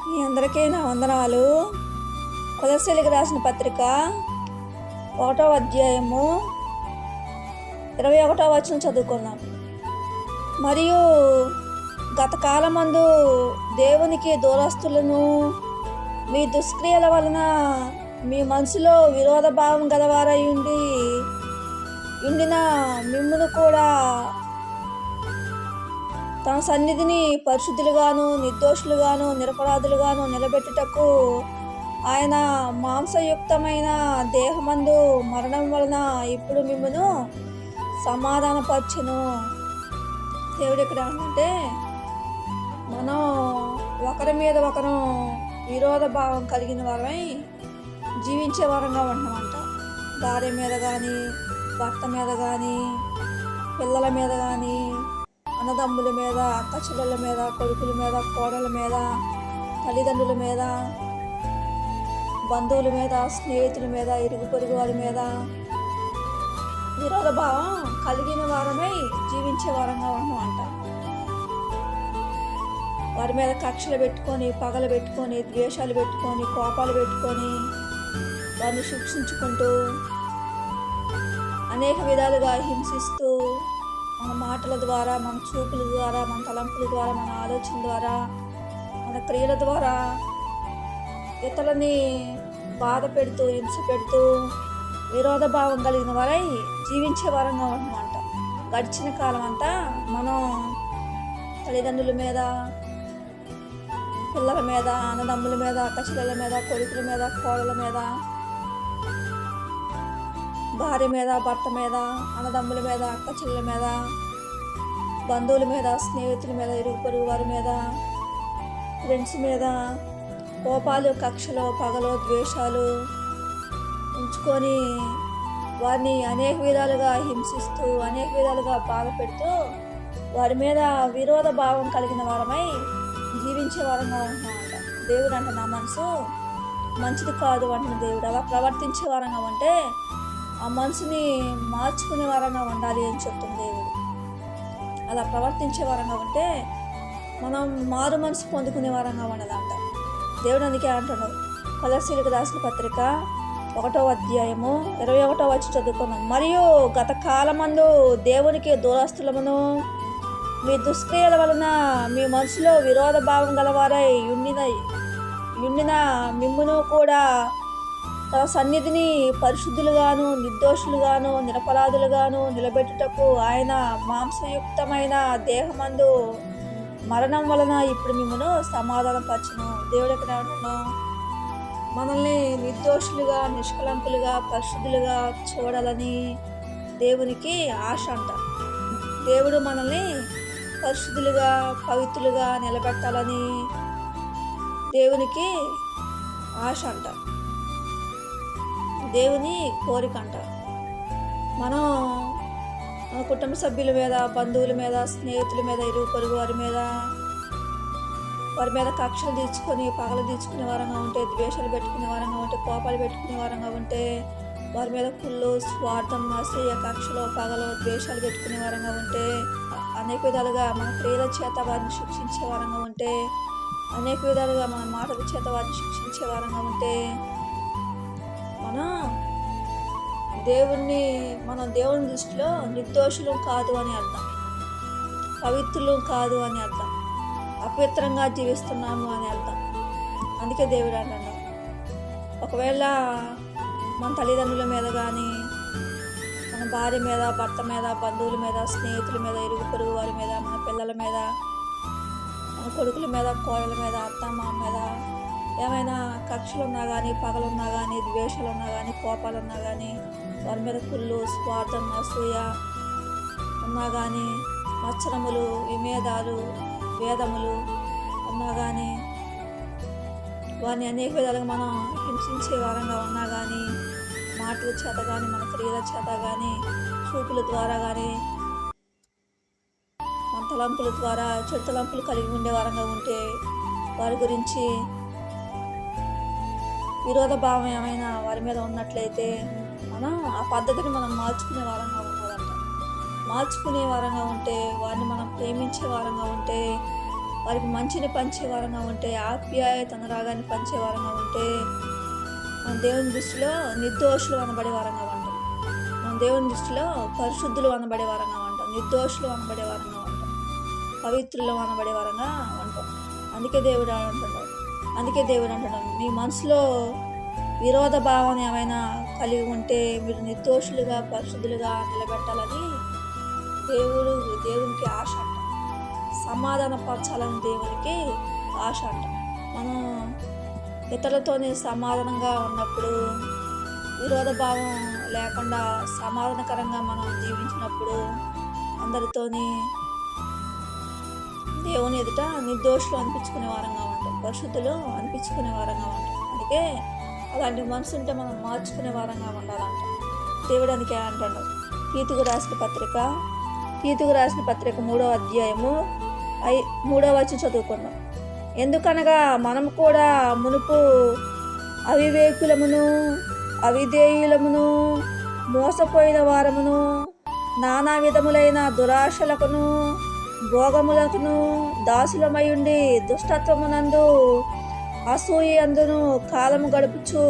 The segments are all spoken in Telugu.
మీ అందరికీ నా వందనాలు. కొలస్సీలకు రాసిన పత్రిక 1వ అధ్యాయము 21వ వచనం చదువుకుందాం. మరియు గత కాలమందు దేవునికి దూరస్తులను మీ దుష్క్రియల వలన మీ మనసులో విరోధ భావం గలవారై ఉండిన మిమ్మును కూడా తన సన్నిధిని పరిశుద్ధులుగాను నిర్దోషులుగాను నిరపరాధులుగాను నిలబెట్టుటకు ఆయన మాంసయుక్తమైన దేహమందు మరణం వలన ఇప్పుడు మిమ్మును సమాధానపరచును. దేవుడు ఇక్కడ అంటే మనం ఒకరి మీద ఒకరు విరోధ భావం కలిగిన వారమై జీవించే వారంగా ఉంటున్నామంట. భార్య మీద కానీ, భర్త మీద కానీ, పిల్లల మీద కానీ, అన్నదమ్ముల మీద, అక్క చెల్లెల మీద, కొడుకుల మీద, కోడల మీద, తల్లిదండ్రుల మీద, బంధువుల మీద, స్నేహితుల మీద, ఇరుగు పొరుగు వారి మీద విరోధ భావం కలిగిన వారమై జీవించే వారంగా ఉన్నామంట. వారి మీద కక్షలు పెట్టుకొని, పగలు పెట్టుకొని, ద్వేషాలు పెట్టుకొని, కోపాలు పెట్టుకొని వారిని శిక్షించుకుంటూ అనేక విధాలుగా హింసిస్తూ మన మాటల ద్వారా, మన చూపుల ద్వారా, మన తలంపుల ద్వారా, మన ఆలోచన ద్వారా, మన క్రియల ద్వారా ఇతరులని బాధ పెడుతూ, హింస పెడుతూ విరోధ భావం కలిగిన వారై జీవించే వారంగా ఉన్నామంట. గడిచిన కాలం అంతా మనం తల్లిదండ్రుల మీద, పిల్లల మీద, అన్నదమ్ముల మీద, అక్క చెల్లెల మీద, కొడుకుల మీద, కోడల మీద, భార్య మీద, భర్త మీద, అన్నదమ్ముల మీద, అక్క చెల్లెల మీద, బంధువుల మీద, స్నేహితుల మీద, ఇరుగు పొరుగు వారి మీద, ఫ్రెండ్స్ మీద కోపాలు, కక్షలు, పగలు, ద్వేషాలు ఉంచుకొని వారిని అనేక విధాలుగా హింసిస్తూ, అనేక విధాలుగా బాధ పెడుతూ వారి మీద విరోధ భావం కలిగిన వారమై జీవించే వారంగా ఉంటున్నామంట. దేవుడు అంటే నా మనసు మంచిది కాదు అంటున్న దేవుడు. అలా ప్రవర్తించే వారంగా ఉంటే ఆ మనసుని మార్చుకునే వారంగా ఉండాలి అని చెప్తుంది దేవుడు. అలా ప్రవర్తించే వారంగా ఉంటే మనం మారు మనసు పొందుకునే వారంగా ఉండదంట. దేవుడు అందుకే అంటున్నాడు. కొలస్సీలకు రాసిన పత్రిక 1వ అధ్యాయము 21వ వచనం చదువుకున్నాం. మరియు గత కాలమందు దేవునికి దూరస్తులమును మీ దుష్క్రియల వలన మీ మనసులో విరోధ భావం గలవారై ఉండిన మిమ్మును కూడా తన సన్నిధిని పరిశుద్ధులుగాను నిర్దోషులుగాను నిరపరాధులుగాను నిలబెట్టుటకు ఆయన మాంసయుక్తమైన దేహమందు మరణం వలన ఇప్పుడు మిమ్మను సమాధానపరచును. దేవుడు ఎక్కడ అంటున్నాను, మనల్ని నిర్దోషులుగా, నిష్కలంకులుగా, పరిశుద్ధులుగా చూడాలని దేవునికి ఆశ అంట. దేవుడు మనల్ని పరిశుద్ధులుగా, పవిత్రులుగా నిలబెట్టాలని దేవునికి ఆశ అంట. దేవుని కోరిక అంట. మనం మన కుటుంబ సభ్యుల మీద, బంధువుల మీద, స్నేహితుల మీద, ఇరుగు పొరుగు వారి మీద కక్షలు తీర్చుకొని, పగలు తీర్చుకునే వారంగా ఉంటే, ద్వేషాలు పెట్టుకునే వారంగా ఉంటే, కోపాలు పెట్టుకునే వారంగా ఉంటే, వారి మీద కుళ్ళు, స్వార్థం, అసూయ, కక్షలు, పగలు, ద్వేషాలు పెట్టుకునే వారంగా ఉంటే, అనేక విధాలుగా మన క్రియల చేత వారిని శిక్షించే వారంగా ఉంటే, అనేక విధాలుగా మన మాటల చేత వారిని శిక్షించే వారంగా ఉంటే మనం దేవుని దృష్టిలో నిర్దోషులు కాదు అని అర్థం, పవిత్రులు కాదు అని అర్థం, అపవిత్రంగా జీవిస్తున్నాము అని అర్థం. అందుకే దేవుడు అంటాడు, ఒకవేళ మన తల్లిదండ్రుల మీద కానీ, మన భార్య మీద, భర్త మీద, బంధువుల మీద, స్నేహితుల మీద, ఇరుగు పొరుగు వారి మీద, మన పిల్లల మీద, మన కొడుకుల మీద, కోడల మీద, అత్త మామ మీద ఏమైనా కక్షలు ఉన్నా కానీ, పగలున్నా కానీ, ద్వేషాలు ఉన్నా కానీ, కోపాలు ఉన్నా కానీ, వారి మీద కుళ్ళు, స్వార్థం, అసూయ ఉన్నా కానీ, మత్సరములు, విమేదాలు, వేదములు ఉన్నా కానీ, వారిని అనేక విధాలుగా మనం హింసించే వారంగా ఉన్నా కానీ, మాటల చేత కానీ, మన క్రియల చేత కానీ, చూపుల ద్వారా కానీ, మన తలంపుల ద్వారా చెడు తలంపులు కలిగి ఉండే వారంగా ఉంటే వారి గురించి విరోధ భావం ఏమైనా వారి మీద ఉన్నట్లయితే మనం ఆ పద్ధతిని మనం మార్చుకునే వారంగా ఉండాలంట. మార్చుకునే వారంగా ఉంటే, వారిని మనం ప్రేమించే వారంగా ఉంటే, వారికి మంచిని పంచే వారంగా ఉంటే, ఆప్యాయత అనురాగాన్ని పంచే వారంగా ఉంటే, మన దేవుని దృష్టిలో నిర్దోషులు అనబడే వారంగా ఉంటాం. మన దేవుని దృష్టిలో పరిశుద్ధులు అనబడే వారంగా ఉంటాం. నిర్దోషులు అనబడే వారంగా ఉంటాం. పవిత్రులు అనబడే వారంగా ఉంటాం. అందుకే దేవుడు అంటున్నాడు, మీ మనసులో విరోధ భావన ఏమైనా కలిగి ఉంటే మీరు నిర్దోషులుగా పరిశుద్ధులుగా నిలబెట్టాలని దేవునికి ఆశ అంట. సమాధానపరచాలని దేవునికి ఆశ అంట. మనం ఇతరులతోనే సమాధానంగా ఉన్నప్పుడు, విరోధ భావం లేకుండా సమాధానకరంగా మనం జీవించినప్పుడు అందరితోని దేవుని ఎదుట నిర్దోషులు అనిపించుకునే వారంగా ఉంటాం, పరిశుద్ధులు అనిపించుకునే వారంగా ఉంటాం. అందుకే అలాంటి మనసు ఉంటే మనం మార్చుకునే వారంగా ఉండాలంట. దేవుడు అందుకే అంటాడు, తీతుకు రాసిన పత్రిక 3వ అధ్యాయము 3వ వచనం చదువుకున్నాం. ఎందుకనగా మనం కూడా మునుపు అవివేకులమును అవిధేయులమును మోసపోయిన వారమును నానా విధములైన దురాశలకును భోగములకును దాసులమయుండి దుష్టత్వమునందు అసూయందును కాలము గడుపుచు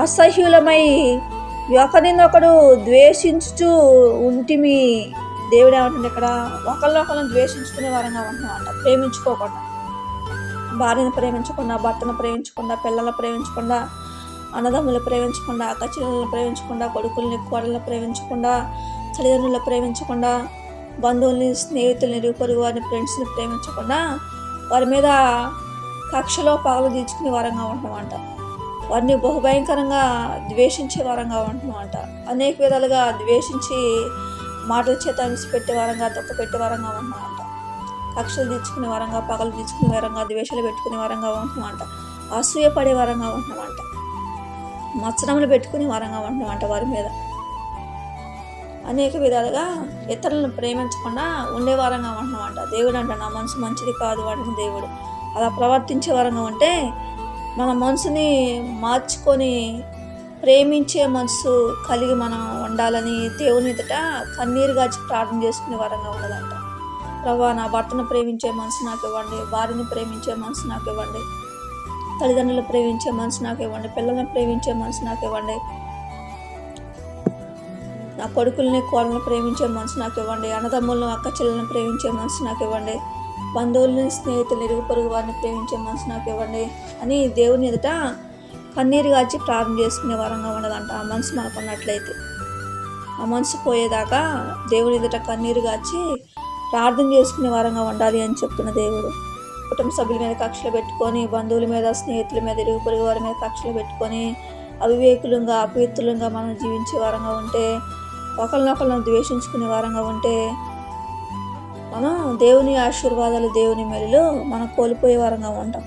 అసహ్యులమై ఒకరినొకడు ద్వేషించుచు ఉంటిమి. దేవుడు ఏమంటుంది ఇక్కడ, ఒకరినొకరిని ద్వేషించుకునే వారంగా ఉంటున్నామంట. ప్రేమించుకోకుండా, భార్యను ప్రేమించకుండా, భర్తను ప్రేమించకుండా, పిల్లలను ప్రేమించకుండా, అన్నదమ్ములు ప్రేమించకుండా, అక్కచెల్లెలను ప్రేమించకుండా, కొడుకుల్ని కోడలను ప్రేమించకుండా, తల్లిదండ్రులను ప్రేమించకుండా, బంధువుల్ని స్నేహితుల్ని ఇరుపొరుగు వారిని ఫ్రెండ్స్ని ప్రేమించకుండా వారి మీద కక్షలో పగలు తీర్చుకునే వారంగా ఉంటున్నామంట. వారిని బహుభయంకరంగా ద్వేషించే వారంగా ఉంటున్నామంట. అనేక విధాలుగా ద్వేషించి మాటల చేత విసిపెట్టే వారంగా, పెట్టే వారంగా ఉంటున్నామంట. కక్షలు తీర్చుకునే వారంగా, పగలు తీర్చుకునే వారంగా, ద్వేషాలు పెట్టుకునే వారంగా ఉంటున్నామంట. అసూయ పడే వారంగా ఉంటున్నామంట. మత్సరములు పెట్టుకునే వారంగా ఉంటున్నామంట. వారి మీద అనేక విధాలుగా ఇతరులను ప్రేమించకుండా ఉండే వారంగా ఉంటున్నామంట. దేవుడు అంట, నా మనసు మంచిది కాదు వాడిని. దేవుడు అలా ప్రవర్తించే వారంగా ఉంటే మన మనసుని మార్చుకొని ప్రేమించే మనసు కలిగి మనం ఉండాలని దేవుని ఎదుట కన్నీరు గాచి ప్రార్థన చేసుకునే వారంగా ఉండాలంట. ప్రభువా, నా భర్తను ప్రేమించే మనసు నాకు ఇవ్వండి, భార్యను ప్రేమించే మనసు నాకు ఇవ్వండి, తల్లిదండ్రులు ప్రేమించే మనసు నాకు ఇవ్వండి, పిల్లలను ప్రేమించే మనసు నాకు ఇవ్వండి, నా కొడుకుల్ని కోడలను ప్రేమించే మనసు నాకు ఇవ్వండి, అన్నదమ్ములను అక్క చెల్లెలను ప్రేమించే మనసు నాకు ఇవ్వండి, బంధువులని స్నేహితులు ఇరుగు పొరుగు వారిని ప్రేమించే మనసు నాకు ఇవ్వండి అని దేవుని ఎదుట కన్నీరు గాచి ప్రార్థన చేసుకునే వారంగా ఉండదంట. ఆ మనసు మనకు ఉన్నట్లయితే ఆ మనసు పోయేదాకా దేవుని ఎదుట కన్నీరు గాచి ప్రార్థన చేసుకునే వారంగా ఉండాలి అని చెప్తున్న దేవుడు. కుటుంబ సభ్యుల మీద కక్షలు పెట్టుకొని, బంధువుల మీద, స్నేహితుల మీద, ఇరుగు పొరుగు వారి మీద కక్షలు పెట్టుకొని అవివేకులంగా అపవిత్రులంగా మనం జీవించే వారంగా ఉంటే, ఒకరినొకరిని ద్వేషించుకునే వారంగా ఉంటే మనం దేవుని ఆశీర్వాదాలు, దేవుని మేలులు మనం కోల్పోయే వారంగా ఉంటాం.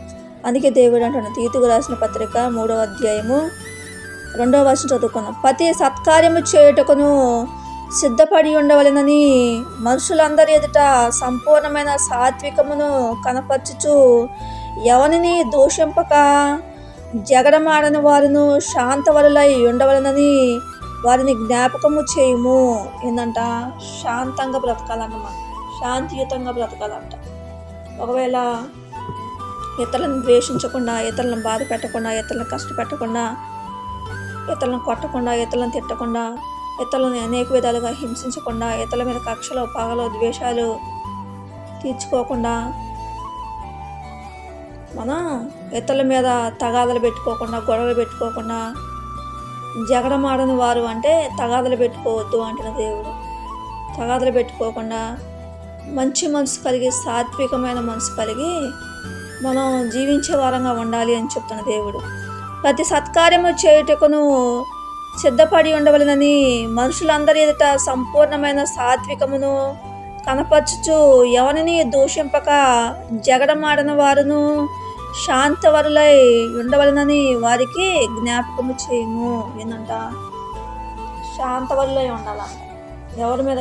అందుకే దేవుడు అంటాడు, తీతుకు రాసిన పత్రిక 3వ అధ్యాయము 2వ వచనం చదువుకున్నాం. ప్రతి సత్కార్యము చేయుటకును సిద్ధపడి ఉండవలెనని మనుషులందరి ఎదుట సంపూర్ణమైన సాత్వికమును కనపరచుచు ఎవరిని దూషింపక జగడమాడని వారును శాంతవరులై ఉండవలెనని వారిని జ్ఞాపకము చేయుము. ఏంటంట, శాంతంగా బ్రతకాలన్నమాట, శాంతియుతంగా బ్రతకాలంట. ఒకవేళ ఇతరులను ద్వేషించకుండా, ఇతరులను బాధ పెట్టకుండా, ఇతరులను కష్టపెట్టకుండా, ఇతరులను కొట్టకుండా, ఇతరులను తిట్టకుండా, ఇతరులను అనేక విధాలుగా హింసించకుండా, ఇతరుల మీద కక్షలో పగలో ద్వేషాలు తీర్చుకోకుండా, మనం ఇతరుల మీద తగాదలు పెట్టుకోకుండా, గొడవలు పెట్టుకోకుండా, జగడమాడని వారు అంటే తగాదలు పెట్టుకోవద్దు అంటున్న దేవుడు. తగాదలు పెట్టుకోకుండా మంచి మనసు కలిగి, సాత్వికమైన మనసు కలిగి మనం జీవించే వారంగా ఉండాలి అని చెప్తున్న దేవుడు. ప్రతి సత్కార్యము చేయుటకును సిద్ధపడి ఉండవలెనని మనుషులందరి ఎదుట సంపూర్ణమైన సాత్వికమును కనపరచుచు ఎవరిని దూషింపక జగడమాడని వారును శాంతవరులై ఉండవలెనని వారికి జ్ఞాపకము చేయము. ఏంటంట, శాంతవరులై ఉండాలంట. ఎవరి మీద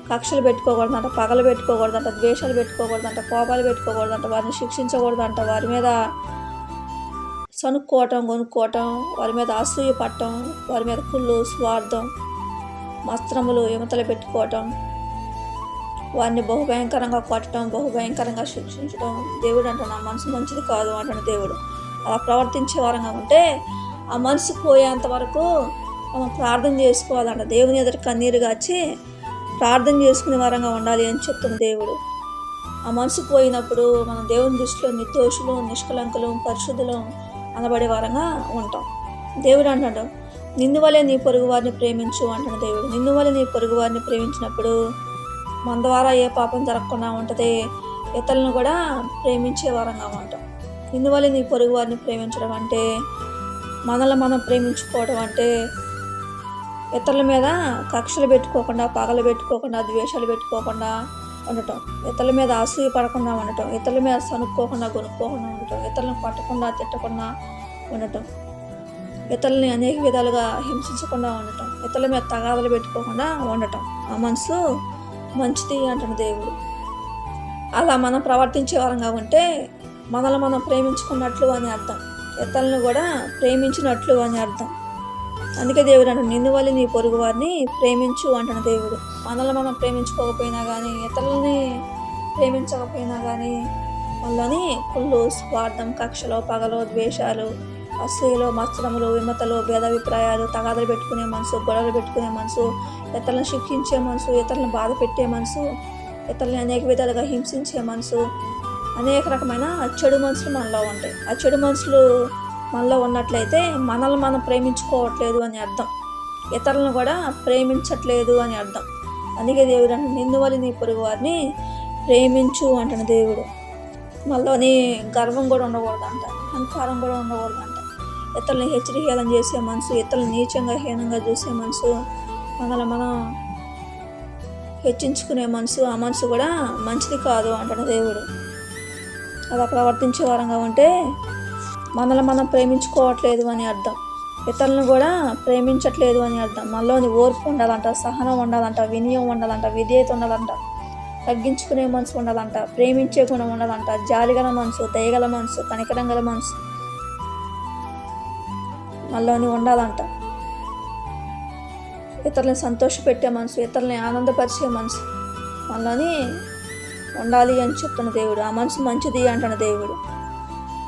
కక్షలు పెట్టుకోకూడదంట, పగలు పెట్టుకోకూడదంట, ద్వేషాలు పెట్టుకోకూడదంట, కోపాలు పెట్టుకోకూడదంట, వారిని శిక్షించకూడదంట, వారి మీద సనుక్కోవటం, కొనుక్కోవటం, వారి మీద అసూయ పట్టడం, వారి మీద కుళ్ళు, స్వార్థం, వస్త్రములు ఎమతలు పెట్టుకోవటం, వారిని బహుభయంకరంగా కొట్టడం, బహుభయంకరంగా శిక్షించడం. దేవుడు అంటున్నా మనసు మంచిది కాదు అంటున్న దేవుడు. అలా ప్రవర్తించే వారంగా ఉంటే ఆ మనసు పోయేంత వరకు మనం ప్రార్థన చేసుకోవాలంట. దేవుని ఎదుట కన్నీరు గాచి ప్రార్థన చేసుకునే వారంగా ఉండాలి అని చెప్తున్న దేవుడు. ఆ మనసు పోయినప్పుడు మనం దేవుని దృష్టిలో నిర్దోషులు, నిష్కలంకులు, పరిశుద్ధులు అనబడే వారంగా ఉంటాం. దేవుడు అంటాడు, నిన్ను వలె నీ పొరుగు వారిని ప్రేమించు అంటున్న దేవుడు. నిన్ను వలె నీ పొరుగు వారిని ప్రేమించినప్పుడు మన ద్వారా ఏ పాపం జరగకుండా ఉంటుంది. ఇతరులను కూడా ప్రేమించే వారంగా ఉంటాం. నిన్ను వలె నీ పొరుగు వారిని ప్రేమించడం అంటే మనల్ని మనం ప్రేమించుకోవడం అంటే ఇతరుల మీద కక్షలు పెట్టుకోకుండా, పగలు పెట్టుకోకుండా, ద్వేషాలు పెట్టుకోకుండా ఉండటం, ఇతరుల మీద అసూయ పడకుండా ఉండటం, ఇతరుల మీద సనుక్కోకుండా గొనుక్కోకుండా ఉండటం, ఇతరులను పట్టకుండా తిట్టకుండా ఉండటం, ఇతరులని అనేక విధాలుగా హింసించకుండా ఉండటం, ఇతరుల మీద తగాదలు పెట్టుకోకుండా ఉండటం. ఆ మనసు మంచిది అంటున్న దేవుడు. అలా మనం ప్రవర్తించే వారంగా ఉంటే మనల్ని మనం ప్రేమించుకున్నట్లు అని అర్థం, ఇతరులను కూడా ప్రేమించినట్లు అని అర్థం. అందుకే దేవుడు అంటాడు, నిన్ను వల్ల నీ పొరుగు వారిని ప్రేమించు అంటున్న దేవుడు. మనల్ని మనం ప్రేమించుకోకపోయినా కానీ, ఇతరులని ప్రేమించకపోయినా కానీ మనలోని కుళ్ళు, స్వార్థం, కక్షలు, పగలు, ద్వేషాలు, అసూయలు, మత్సరములు, విమతలు, భేదాభిప్రాయాలు, తగాదలు పెట్టుకునే మనసు, గొడవలు పెట్టుకునే మనసు, ఇతరులను శిక్షించే మనసు, ఇతరులను బాధ పెట్టే మనసు, ఇతరులని అనేక విధాలుగా హింసించే మనసు, అనేక రకమైన చెడు మనసులు మనలో ఉంటాయి. ఆ చెడు మనసులు మనలో ఉన్నట్లయితే మనల్ని మనం ప్రేమించుకోవట్లేదు అని అర్థం, ఇతరులను కూడా ప్రేమించట్లేదు అని అర్థం. అందుకే దేవుడు అంటే నిన్ను వల్ల నీ పొరుగు వారిని ప్రేమించు అంటున్న దేవుడు. మనలోని గర్వం కూడా ఉండకూడదంట, అహంకారం కూడా ఉండకూడదంట. ఇతరులను హెచ్చరికేలం చేసే మనసు, ఇతరులను నీచంగా హీనంగా చూసే మనసు, మనల్ని మనం హెచ్చించుకునే మనసు, ఆ మనసు కూడా మంచిది కాదు అంటున్న దేవుడు. అలా ప్రవర్తించే వారంగా ఉంటే మనల్ని మనం ప్రేమించుకోవట్లేదు అని అర్థం, ఇతరులను కూడా ప్రేమించట్లేదు అని అర్థం. మనలోని ఓర్పు ఉండాలంట, సహనం ఉండాలంట, వినయం ఉండాలంట, విధేయత ఉండాలంట, తగ్గించుకునే మనసు ఉండాలంట, ప్రేమించే గుణం ఉండాలంట, జాలిగల మనసు, దయగల మనసు, కనికరం గల మనసు మనలోని ఉండాలంట. ఇతరులను సంతోషపెట్టే మనసు, ఇతరులని ఆనందపరిచే మనసు మనలోని ఉండాలి అని చెప్తున్న దేవుడు. ఆ మనసు మంచిది అంటున్న దేవుడు.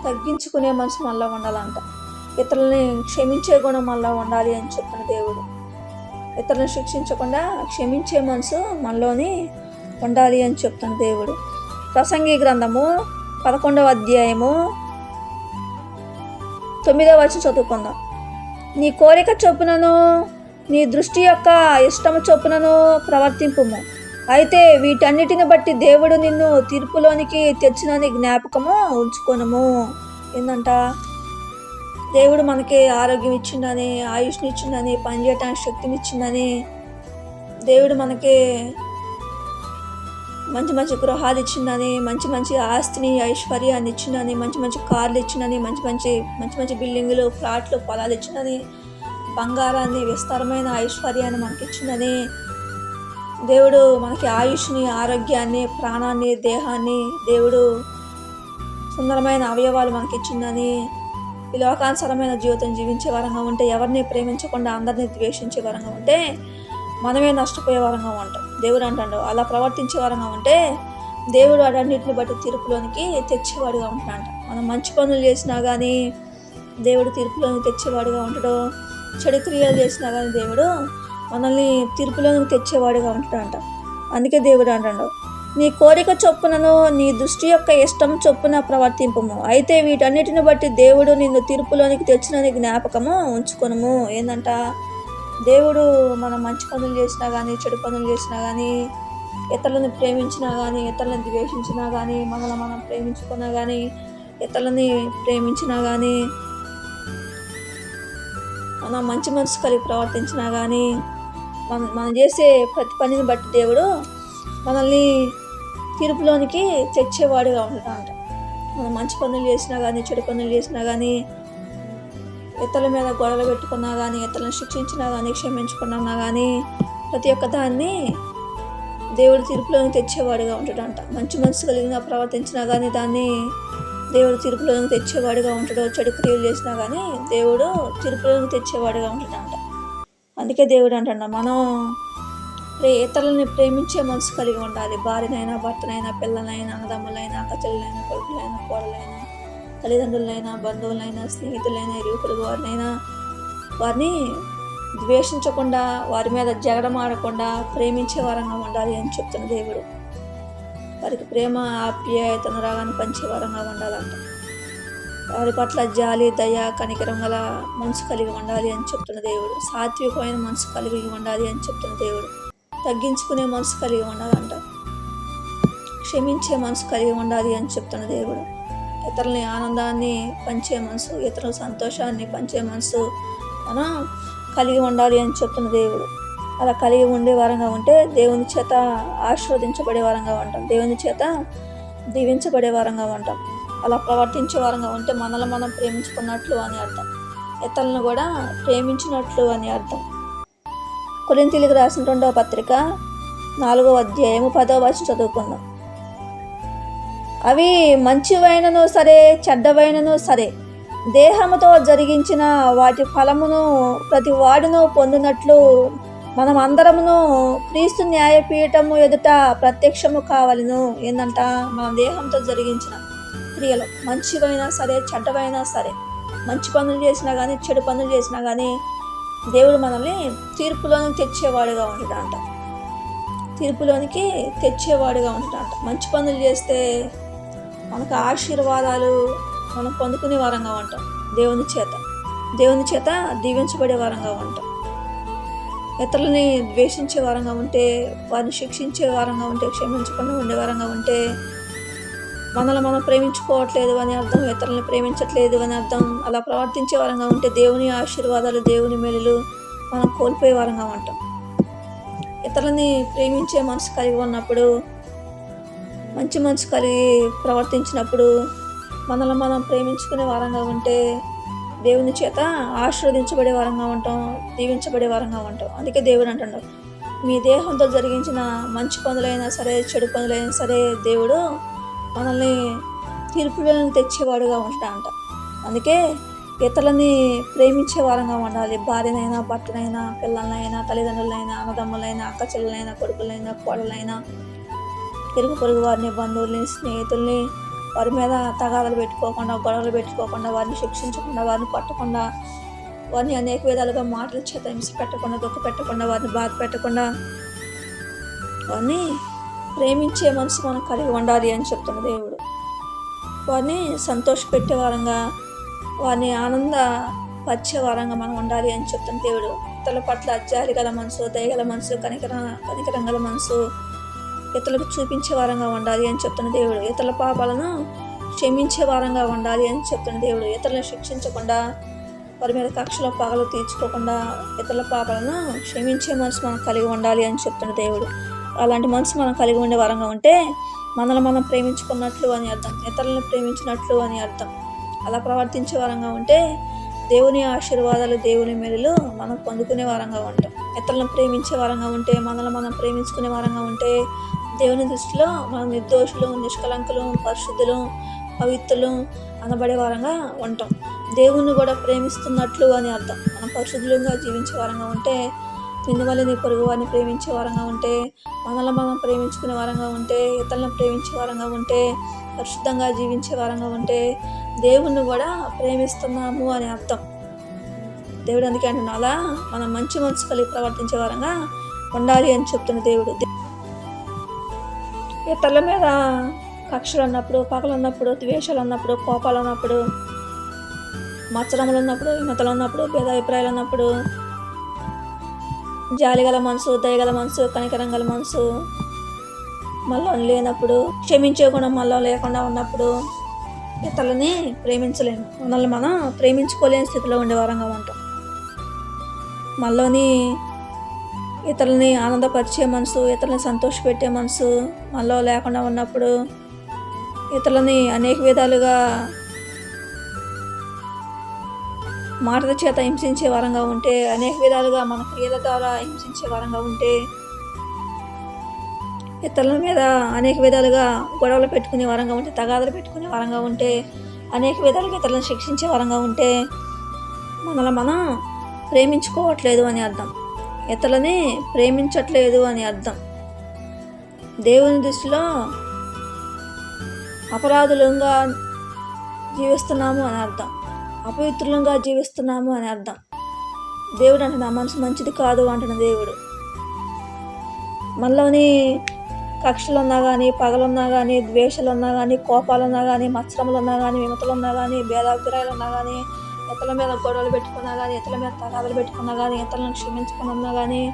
తగ్గించుకునే మనసు మనలో ఉండాలంట, ఇతరులని క్షమించే గుణం మనలో ఉండాలి అని చెప్తున్న దేవుడు. ఇతరులను శిక్షించకుండా క్షమించే మనసు మనలోని ఉండాలి అని చెప్తున్న దేవుడు. ప్రసంగి గ్రంథము 11వ అధ్యాయము 9వ వచనం చదువుకుందాం. నీ కోరిక చొప్పునను నీ దృష్టి యొక్క ఇష్టము చొప్పునను ప్రవర్తింపుము, అయితే వీటన్నిటిని బట్టి దేవుడు నిన్ను తీర్పులోనికి తెచ్చినని జ్ఞాపకము ఉంచుకొనుము. ఏందంట, దేవుడు మనకి ఆరోగ్యం ఇచ్చిందని, ఆయుష్ని ఇచ్చిందని, పనిచేయటానికి శక్తిని ఇచ్చిందని, దేవుడు మనకి మంచి మంచి గృహాలు ఇచ్చిందని, మంచి మంచి ఆస్తిని, ఐశ్వర్యాన్ని ఇచ్చిందని, మంచి మంచి కార్లు ఇచ్చిందని, మంచి మంచి బిల్డింగులు, ఫ్లాట్లు, పొలాలు ఇచ్చిందని, బంగారాన్ని, విస్తారమైన ఐశ్వర్యాన్ని మనకి ఇచ్చిందని, దేవుడు మనకి ఆయుష్ని, ఆరోగ్యాన్ని, ప్రాణాన్ని, దేహాన్ని, దేవుడు సుందరమైన అవయవాలు మనకి ఇచ్చిందని, ఈ లోకానుసరమైన జీవితం జీవించే వరంగా ఉంటే, ఎవరిని ప్రేమించకుండా అందరినీ ద్వేషించే వరంగా ఉంటే మనమే నష్టపోయే వరంగా ఉంటాం. దేవుడు అంటాడు, అలా ప్రవర్తించే వరంగా ఉంటే దేవుడు అన్నింటిని బట్టి తీర్పులోనికి తెచ్చేవాడుగా ఉంటాడంట. మనం మంచి పనులు చేసినా కానీ దేవుడు తీర్పులోనికి తెచ్చేవాడుగా ఉంటాడు, చెడు క్రియలు చేసినా కానీ దేవుడు మనల్ని తీర్పులోనికి తెచ్చేవాడుగా ఉంటాడంట. అందుకే దేవుడు అంటాడు, నీ కోరిక చొప్పునను నీ దృష్టి యొక్క ఇష్టం చొప్పున ప్రవర్తింపము, అయితే వీటన్నిటిని బట్టి దేవుడు నిన్ను తీర్పులోనికి తెచ్చినని జ్ఞాపకము ఉంచుకొనుము. ఏంటంట, దేవుడు మనం మంచి పనులు చేసినా కానీ, చెడు పనులు చేసినా కానీ, ఇతరులను ప్రేమించినా కానీ, ఇతరులను ద్వేషించినా కానీ, మనల్ని మనం ప్రేమించుకున్నా కానీ, ఇతరులని ప్రేమించినా కానీ, మనం మంచి మనసు కలిగి ప్రవర్తించినా కానీ, మనం చేసే ప్రతి పనిని బట్టి దేవుడు మనల్ని తీర్పులోనికి తెచ్చేవాడుగా ఉంటాడంట. మనం మంచి పనులు చేసినా కానీ, చెడు పనులు చేసినా కానీ, ఇతరుల మీద గొడవలు పెట్టుకున్నా కానీ, ఇతరులను శిక్షించినా కానీ, క్షమించుకున్నా కానీ, ప్రతి ఒక్క దాన్ని దేవుడు తీర్పులోకి తెచ్చేవాడుగా ఉంటాడంట. మంచి మనసు కలిగిన ప్రవర్తించినా కానీ దాన్ని దేవుడు తీర్పులోకి తెచ్చేవాడుగా ఉంటాడు. చెడు క్రియలు చేసినా కానీ దేవుడు తీర్పులోకి తెచ్చేవాడుగా ఉంటాడంట. అందుకే దేవుడు అంటాడు, మనం ఇతరులని ప్రేమించే మనసు కలిగి ఉండాలి. భార్యనైనా, భర్తనైనా, పిల్లలైనా, అన్నదమ్ములైనా, అక్కచెల్లెలైనా, కొడుకులైనా, కోడలైనా, తల్లిదండ్రులైనా, బంధువులైనా, స్నేహితులైనా, ఇరుగు పొరుగు వారినైనా వారిని ద్వేషించకుండా, వారి మీద జగడమాడకుండా ప్రేమించే వారంగా ఉండాలి అని చెప్తున్న దేవుడు. వారికి ప్రేమ, ఆప్యాయత, అనురాగాన్ని పంచే వారంగా ఉండాలంట. వారి పట్ల జాలి, దయ, కనికరం గల మనసు కలిగి ఉండాలి అని చెప్తున్న దేవుడు. సాత్వికమైన మనసు కలిగి ఉండాలి అని చెప్తున్న దేవుడు. తగ్గించుకునే మనసు కలిగి ఉండాలంట. క్షమించే మనసు కలిగి ఉండాలి అని చెప్తున్న దేవుడు. ఇతరులని ఆనందాన్ని పంచే మనసు, ఇతరుల సంతోషాన్ని పంచే మనసు మనం కలిగి ఉండాలి అని చెప్తున్న దేవుడు. అలా కలిగి ఉండే వారంగా ఉంటే దేవుని చేత ఆశీర్వదించబడే వారంగా ఉంటాం. దేవుని చేత దీవించబడే వారంగా ఉంటాం. అలా ప్రవర్తించే వారంగా ఉంటే మనల్ని మనం ప్రేమించుకున్నట్లు అని అర్థం. ఇతరులను కూడా ప్రేమించినట్లు అని అర్థం. కొరింథీయులకు రాసిన 2వ పత్రిక 4వ అధ్యాయము 10వ వచనం చదువుకుందాం. అవి మంచివైనను సరే, చెడ్డవైనను సరే, దేహముతో జరిగించిన వాటి ఫలమును ప్రతి వాడును పొందినట్లు మనం అందరమును క్రీస్తు న్యాయపీఠము ఎదుట ప్రత్యక్షము కావాలను. ఏందంట? మన దేహంతో జరిగించిన క్రియలు మంచివైనా సరే, చెడ్డవైనా సరే, మంచి పనులు చేసినా కానీ, చెడు పనులు చేసినా కానీ దేవుడు మనల్ని తీర్పులోనికి తెచ్చేవాడుగా ఉంటాడంట. తీర్పులోనికి తెచ్చేవాడుగా ఉంటాడంట. మంచి పనులు చేస్తే మనకు ఆశీర్వాదాలు మనం పొందుకునే వారంగా ఉంటాం. దేవుని చేత దీవించబడే వారంగా ఉంటాం. ఇతరులని ద్వేషించే వారంగా ఉంటే, వారిని శిక్షించే వారంగా ఉంటే, క్షమించకుండా ఉండే వారంగా ఉంటే మనల్ని మనం ప్రేమించుకోవట్లేదు అని అర్థం. ఇతరులని ప్రేమించట్లేదు అని అర్థం. అలా ప్రవర్తించే వారంగా ఉంటే దేవుని ఆశీర్వాదాలు, దేవుని మేలులు మనం కోల్పోయే వారంగా ఉంటాం. ఇతరులని ప్రేమించే మనసు కలిగి ఉన్నప్పుడు, మంచి మనసు కలిగి ప్రవర్తించినప్పుడు, మనల్ని మనం ప్రేమించుకునే వారంగా ఉంటే దేవుని చేత ఆశీర్వదించబడే వారంగా ఉంటాం, దీవించబడే వారంగా ఉంటాం. అందుకే దేవుడు అంటున్నాడు, మీ దేహంతో జరిగించిన మంచి పనులైనా సరే, చెడు పనులైనా సరే దేవుడు మనల్ని తీర్పులను తెచ్చేవాడుగా ఉంటాడంట. అందుకే ఇతరులని ప్రేమించే వారంగా ఉండాలి. భార్యనైనా, భర్తనైనా, పిల్లలైనా, తల్లిదండ్రులైనా, అన్నదమ్ములైనా, అక్కచెల్లెలైనా, కొడుకులైనా, కోడలైనా, ఇరుగు పొరుగు వారిని, బంధువుల్ని, స్నేహితుల్ని వారి మీద తగాదాలు పెట్టుకోకుండా, గొడవలు పెట్టుకోకుండా, వారిని శిక్షించకుండా, వారిని కొట్టకుండా, వారిని అనేక విధాలుగా మాటల చేత హింస పెట్టకుండా, దుఃఖ పెట్టకుండా, వారిని బాధ పెట్టకుండా, వారిని ప్రేమించే మనసు మనం కలిగి ఉండాలి అని చెప్తున్న దేవుడు. వారిని సంతోషపెట్టే వారంగా, వారిని ఆనందపరిచే వారంగా మనం ఉండాలి అని చెప్తున్న దేవుడు. ఇతరుల పట్ల జాలి గల మనసు, దయగల మనసు, కనికరం గల మనసు ఇతరులకు చూపించే వారంగా ఉండాలి అని చెప్తున్న దేవుడు. ఇతరుల పాపాలను క్షమించే వారంగా ఉండాలి అని చెప్తున్న దేవుడు. ఇతరులను శిక్షించకుండా, వారి మీద కక్షలో పగలు తీర్చుకోకుండా, ఇతరుల పాపాలను క్షమించే మనసు మనం కలిగి ఉండాలి అని చెప్తున్న దేవుడు. అలాంటి మనసు మనం కలిగి ఉండే వారంగా ఉంటే మనల్ని మనం ప్రేమించుకున్నట్లు అని అర్థం. ఇతరులను ప్రేమించినట్లు అని అర్థం. అలా ప్రవర్తించే వారంగా ఉంటే దేవుని ఆశీర్వాదాలు, దేవుని మేలులు మనం పొందుకునే వారంగా ఉంటాం. ఇతరులను ప్రేమించే వారంగా ఉంటే, మనల్ని మనం ప్రేమించుకునే వారంగా ఉంటే దేవుని దృష్టిలో మనం నిర్దోషులు, నిష్కలంకులు, పరిశుద్ధులు, పవిత్రులు అనబడే వారంగా ఉంటాం. దేవుణ్ణి కూడా ప్రేమిస్తున్నట్లు అని అర్థం. మనం పరిశుద్ధులుగా జీవించే వారంగా ఉంటే, నిన్నువల్ల నీ పొరుగు వారిని ప్రేమించే వారంగా ఉంటే, మనల్ని మనం ప్రేమించుకునే వారంగా ఉంటే, ఇతరులను ప్రేమించే వారంగా ఉంటే, పరిశుద్ధంగా జీవించే వారంగా ఉంటే దేవుణ్ణి కూడా ప్రేమిస్తున్నాము అని అర్థం. దేవుడు అందుకే అంటున్నా, అలా మనం మంచి మనసు కలిగి ప్రవర్తించే వారంగా ఉండాలి అని చెప్తున్న దేవుడు. ఇతరుల మీద కక్షలు ఉన్నప్పుడు, పగలు ఉన్నప్పుడు, ద్వేషాలు ఉన్నప్పుడు, కోపాలు ఉన్నప్పుడు, మత్సరములు ఉన్నప్పుడు, విమతలు ఉన్నప్పుడు, భేదాభిప్రాయాలు ఉన్నప్పుడు, జాలిగల మనసు, దయగల మనసు, కనికరం గల మనసు మనలో లేనప్పుడు, క్షమించే గుణం మనలో లేకుండా ఉన్నప్పుడు ఇతరులని ప్రేమించలేము. మనల్ని మనం ప్రేమించుకోలేని స్థితిలో ఉండే వారంగా ఉంటాం. మనలోని ఇతరులని ఆనందపరిచే మనసు, ఇతరులని సంతోషపెట్టే మనసు మనలో లేకుండా ఉన్నప్పుడు, ఇతరులని అనేక విధాలుగా మాటల చేత హింసించే వారంగా ఉంటే, అనేక విధాలుగా మన క్రియల ద్వారా హింసించే వారంగా ఉంటే, ఇతరుల మీద అనేక విధాలుగా గొడవలు పెట్టుకునే వారంగా ఉంటే, తగాదాలు పెట్టుకునే వారంగా ఉంటే, అనేక విధాలుగా ఇతరులను శిక్షించే వారంగా ఉంటే మనల్ని మనం ప్రేమించుకోవట్లేదు అని అర్థం. ఇతరులని ప్రేమించట్లేదు అని అర్థం. దేవుని దృష్టిలో అపరాధులంగా జీవిస్తున్నాము అని అర్థం. అపవిత్రులంగా జీవిస్తున్నాము అని అర్థం. దేవుడు అంటే నా మనసు మంచిది కాదు అంటున్న దేవుడు. మనలోని కక్షలు ఉన్నా కానీ, పగలున్నా కానీ, ద్వేషాలు ఉన్నా కానీ, కోపాలు ఉన్నా కానీ, మత్సరములు ఉన్నా కానీ, విమతలు ఉన్నా కానీ, భేదాభిప్రాయాలు ఉన్నా కానీ, ఇతరుల మీద గొడవలు పెట్టుకున్నా కానీ, ఇతరుల మీద తగాదాలు పెట్టుకున్నా కానీ, ఇతరులను క్షమించుకుని ఉన్నా కానీ,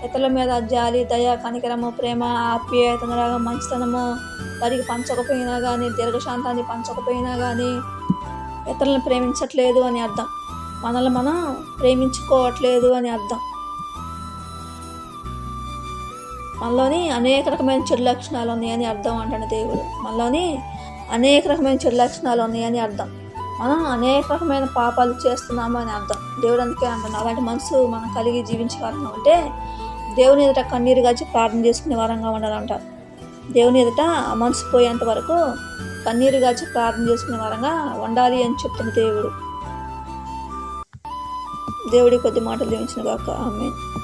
ఇతరుల మీద జాలి, దయ, కనికరము, ప్రేమ, ఆప్యాయత, అనురాగం, మంచితనము వారికి పంచకపోయినా కానీ, దీర్ఘశాంతాన్ని పంచకపోయినా కానీ ఇతరులను ప్రేమించట్లేదు అని అర్థం. మనల్ని మనం ప్రేమించుకోవట్లేదు అని అర్థం. మనలోని అనేక రకమైన చెడు లక్షణాలు ఉన్నాయని అర్థం అంటాడు దేవుడు. మనలోని అనేక రకమైన చెడు లక్షణాలు ఉన్నాయని అర్థం. మనం అనేక రకమైన పాపాలు చేస్తున్నాము అని అర్థం. దేవుడు అందుకే అంటున్నాడు, అలాంటి మనసు మనం కలిగి జీవించే వారంగా ఉంటే దేవుని ఎదుట కన్నీరు గాచి ప్రార్థన చేసుకునే వారంగా ఉండాలంట. దేవుని ఎదుట ఆ మనసు పోయేంత వరకు కన్నీరు గాచి ప్రార్థన చేసుకునే వారంగా ఉండాలి అని చెప్తున్న దేవుడు. దేవుడి కొద్ది మాటలు దీవించిన గాక. ఆమేన్.